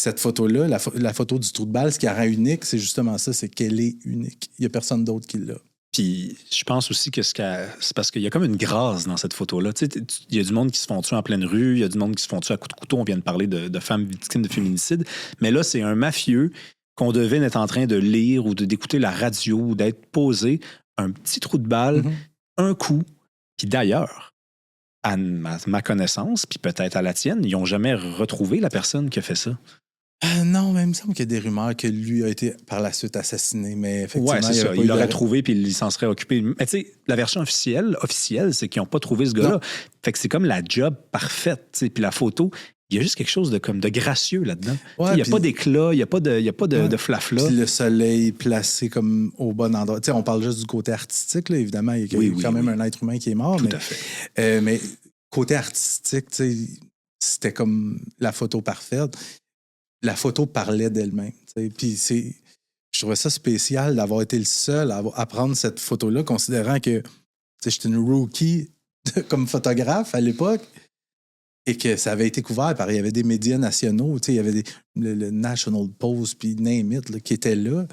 cette photo-là, la photo du trou de balle, ce qui la rend unique, c'est justement ça, c'est qu'elle est unique. Il n'y a personne d'autre qui l'a. Puis je pense aussi que c'est parce qu'il y a comme une grâce dans cette photo-là. Tu sais, il y a du monde qui se font tuer en pleine rue, il y a du monde qui se font tuer à coups de couteau. On vient de parler de femmes victimes de féminicide. Mais là, c'est un mafieux qu'on devine être en train de lire ou d'écouter la radio ou d'être posé, un petit trou de balle, un coup. Puis d'ailleurs, à ma connaissance, puis peut-être à la tienne, ils n'ont jamais retrouvé la personne qui a fait ça. Non, mais il me semble qu'il y a des rumeurs que lui a été par la suite assassiné, mais effectivement... Ouais, c'est ça. Il l'aurait trouvé puis il s'en serait occupé. Mais tu sais, la version officielle, c'est qu'ils n'ont pas trouvé ce gars-là. Fait que c'est comme la job parfaite. Puis la photo, il y a juste quelque chose de gracieux là-dedans. Ouais, il n'y a pas d'éclat, il n'y a pas de flafla. Puis le soleil placé comme au bon endroit. Tu sais, on parle juste du côté artistique, là, évidemment. Il y a quand même un être humain qui est mort. Tout à fait. Mais côté artistique, tu sais, c'était comme la photo parfaite. La photo parlait d'elle-même. Puis je trouvais ça spécial d'avoir été le seul à prendre cette photo-là, considérant que j'étais une rookie comme photographe à l'époque et que ça avait été couvert par... Il y avait des médias nationaux, il y avait le National Post puis Name It là, qui étaient là.